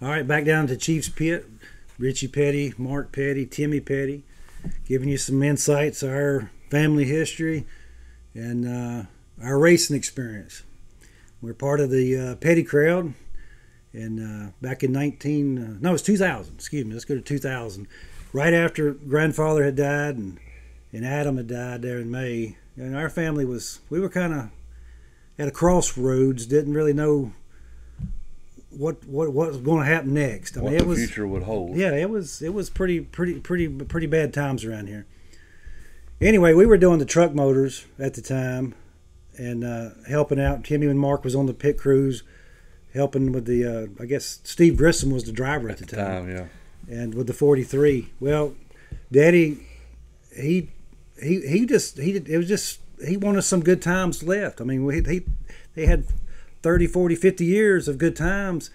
All right, back down to Chiefs Pit. Richie Petty, Mark Petty, Timmy Petty, giving you some insights of our family history and our racing experience. We're part of the Petty crowd, and back in it was 2000. Excuse me. Let's go to 2000. Right after grandfather had died and Adam had died there in May, and our family we were kind of at a crossroads. Didn't really know what was going to happen next. What the future would hold. Yeah, it was pretty bad times around here. Anyway, we were doing the truck motors at the time and helping out. Timmy and Mark was on the pit crews, helping with the I guess Steve Grissom was the driver at the time. Yeah. And with the 43. Well, Daddy, he wanted some good times left. I mean, they had 30, 40, 50 years of good times,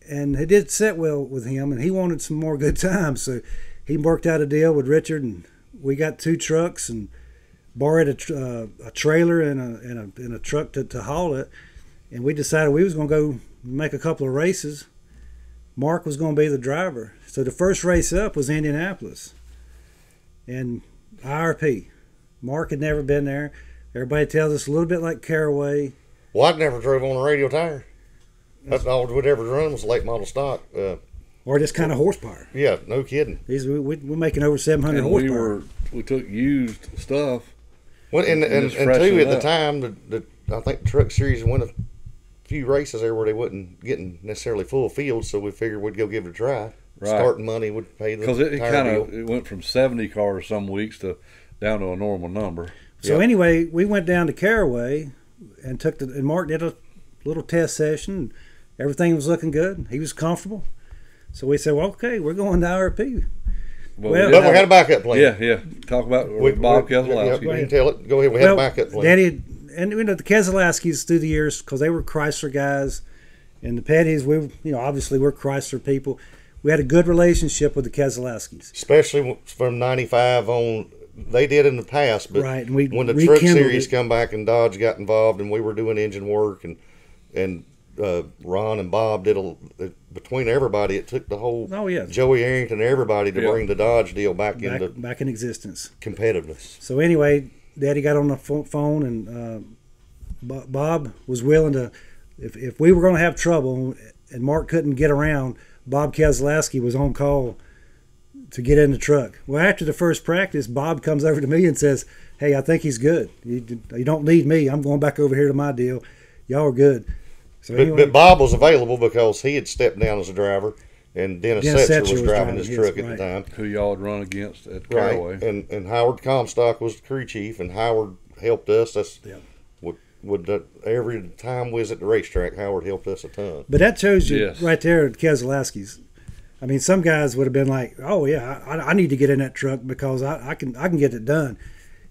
and it did set well with him, and he wanted some more good times. So he worked out a deal with Richard, and we got 2 trucks and borrowed a trailer and a truck to haul it, and we decided we was going to go make a couple of races. Mark was going to be the driver. So the first race up was Indianapolis, and IRP. Mark had never been there. Everybody tells us a little bit like Caraway. Well, I'd never drove on a radial tire. That's all we'd ever run was late model stock. Or this kind of horsepower. Yeah, no kidding. We're making over 700 horsepower. We took used stuff. Well, and two, at the time, I think the Truck Series won a few races there where they wasn't getting necessarily full fields, so we figured we'd go give it a try. Right. Starting money would pay the because it went from 70 cars some weeks down to a normal number. So anyway, we went down to Caraway and and Mark did a little test session. Everything was looking good. He was comfortable. So we said, well, okay, we're going to IRP. But we had a backup plan. Yeah. Talk about Bob Keselowski. Go ahead and tell it. Go ahead. We had a backup plan. Daddy, and the Keselowskis through the years, because they were Chrysler guys, and the Pettys, obviously we're Chrysler people. We had a good relationship with the Keselowskis. Especially from 95 on. They did in the past, but right, and when the Truck Series come back and Dodge got involved and we were doing engine work and Ron and Bob did between everybody, it took the whole Joey Arrington and everybody to bring the Dodge deal back in existence. Competitiveness. So anyway, Daddy got on the phone and Bob was willing to, if we were going to have trouble and Mark couldn't get around, Bob Keselowski was on call to get in the truck. Well, after the first practice, Bob comes over to me and says, hey, I think he's good. You don't need me. I'm going back over here to my deal. Y'all are good. So but Bob was available because he had stepped down as a driver, and Dennis Setzer was driving his truck at the time. Who y'all had run against at Caraway. Right, and Howard Comstock was the crew chief, and Howard helped us. Every time we was at the racetrack, Howard helped us a ton. But that shows you right there at Keselowski's. I mean, some guys would have been like, "Oh yeah, I need to get in that truck because I can get it done."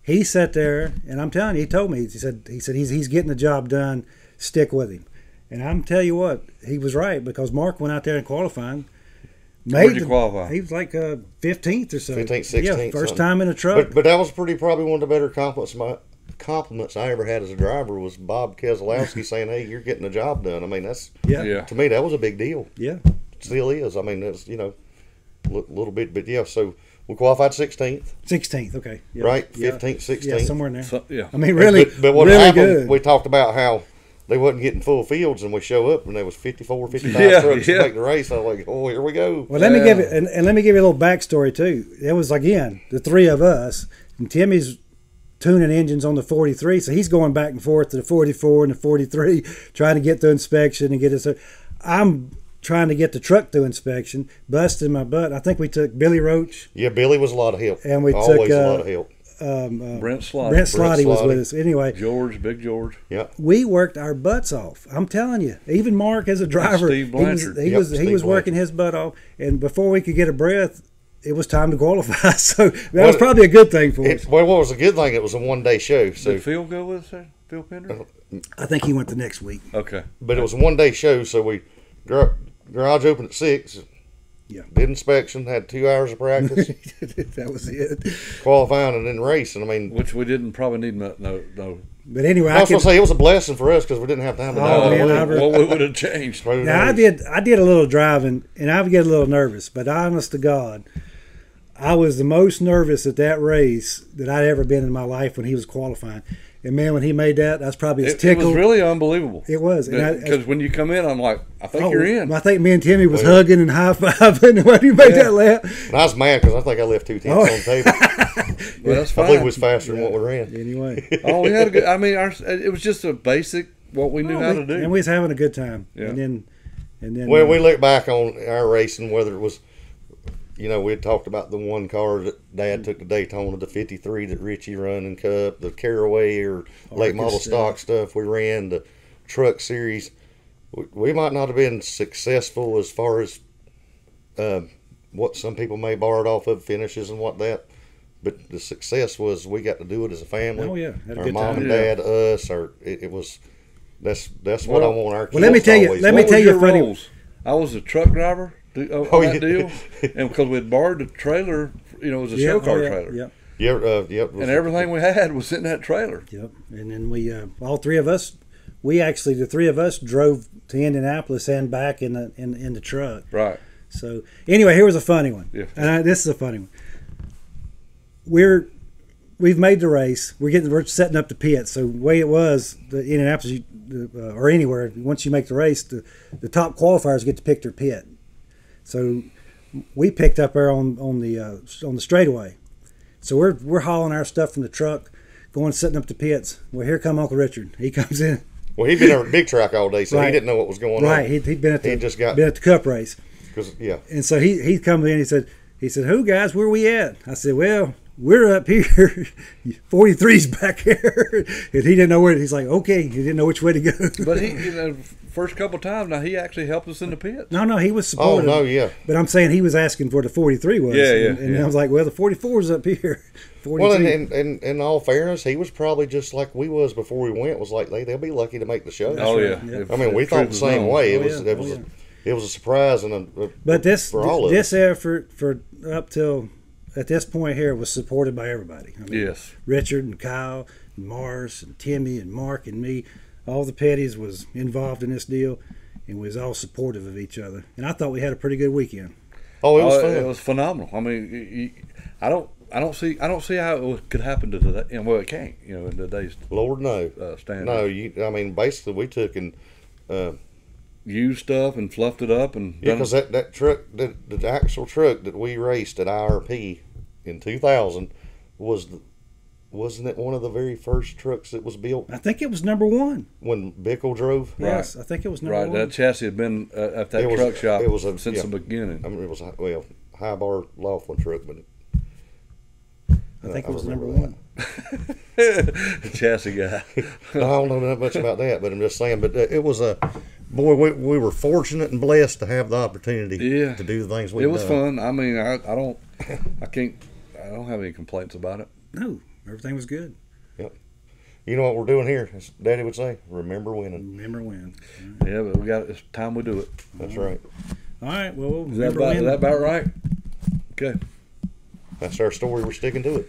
He sat there, and I'm telling you, he told me. He said he's getting the job done. Stick with him, and I'm tell you what, he was right because Mark went out there in qualifying. Where'd you qualify? He was like 15th or so. 15th, 16th. Yeah, first time in a truck. But that was probably one of the better compliments I ever had as a driver was Bob Keselowski saying, "Hey, you're getting the job done." I mean, that's to me that was a big deal. Yeah. Still is. I mean, it's a little bit, but yeah. So we qualified 16th. 16th, okay. Yeah. Right, 15th, 16th. Yeah, somewhere in there. So, yeah. I mean, really, but what really happened? good. We talked about how they wasn't getting full fields, and we show up, and there was 54, 55 trucks to make the race. I was like, oh, here we go. Well, let me give it, and let me give you a little backstory too. It was again the 3 of us, and Timmy's tuning engines on the 43, so he's going back and forth to the 44 and the 43, trying to get through inspection and get it. So I'm trying to get the truck through inspection, busting my butt. I think we took Billy Roach. Yeah, Billy was a lot of help. And we always took a lot of help. Brent Slotty. Brent Slotty was with us. Anyway, Big George. Yeah, we worked our butts off. I'm telling you. Even Mark as a driver, Steve Blanchard. he was working his butt off. And before we could get a breath, it was time to qualify. So that was probably a good thing for us. Well, what was a good thing? It was a one-day show. So did Phil go with us? Phil Pender? I think he went the next week. Okay, but it was a one-day show, so we garage opened at 6. Yeah. Did inspection, had 2 hours of practice. That was it. Qualifying and then racing. I mean, which we didn't probably need no. But anyway, I was going to say it was a blessing for us because we didn't have time to what would have changed. Now I did a little driving, and I would get a little nervous. But honest to God, I was the most nervous at that race that I'd ever been in my life when he was qualifying. And man, when he made that, that's probably as tickled. It was really unbelievable. It was. Because when you come in, I'm like, I think you're in. I think me and Timmy was hugging and high-fiving when he made that lap. And I was mad because I think I left 2 tenths on the table. Well, that's fine. I believe it was faster than what we ran. Anyway. We had a good, I mean, it was just a basic, what we knew how to do. And we was having a good time. Yeah. And then well, we look back on our racing, whether it was, we had talked about the one car that Dad took to Daytona, the 53 that Richie run in Cup, the Caraway or late model stock stuff we ran, the truck series. We might not have been successful as far as what some people may borrow it off of, finishes and what that. But the success was we got to do it as a family. Oh, yeah. Had a our good mom time. and dad, us, it was, that's what I want our kids Well, let me tell you, What was your roles? I was a truck driver. On that deal, and because we'd borrowed the trailer, it was a show car trailer. Yep. Yep. And everything we had was in that trailer. Yep. And then we, all three of us, the three of us drove to Indianapolis and back in the truck. Right. So anyway, here was a funny one. Yeah. This is a funny one. We've made the race. We're setting up the pit. So the way it was, the Indianapolis or anywhere, once you make the race, the top qualifiers get to pick their pit. So we picked up there on the straightaway. So we're hauling our stuff from the truck, going setting up the pits. Well, here come Uncle Richard. He comes in. Well, he'd been at a big track all day, so he didn't know what was going on. Right, he'd been at the Cup race. Yeah. And so he come in. He said, "Who guys? Where we at?" I said, "Well, we're up here. 43's back here." And he didn't know where. He's like, "Okay." He didn't know which way to go. But he, first couple of times now, he actually helped us in the pit. No, he was supportive. Oh no, yeah. But I'm saying he was asking for the 43 was. Yeah. And I was like, "Well, the 44 is up here." 42. Well, and in all fairness, he was probably just like we was before we went. Was like they'll be lucky to make the show. Yeah. I mean, we thought the same way. It was a surprise but this effort for up till at this point here was supported by everybody. I mean, yes. Richard and Kyle and Mars and Timmy and Mark and me, all the Petties was involved in this deal and was all supportive of each other. And I thought we had a pretty good weekend. Oh, it was fun. It was phenomenal. I mean, I don't see how it could happen to that. Well, it can't. In today's Lord no standard. No, I mean basically we took and used stuff and fluffed it up and because that truck, the actual truck that we raced at IRP in 2000 wasn't it one of the very first trucks that was built? I think it was number one when Bickle drove. Yes, I think it was number one. That chassis had been at that truck shop since the beginning. I mean, it was high bar Laughlin truck, but I think it was number one. The chassis guy. I don't know that much about that, but I'm just saying. But it was boy. We were fortunate and blessed to have the opportunity to do the things we did. It was fun. I mean, I don't have any complaints about it. No, everything was good. Yep. You know what we're doing here, as Daddy would say, remember winning. Remember when. Right. Yeah, but it's time we do it. That's right. All right, well, is that about right? Okay. That's our story. We're sticking to it.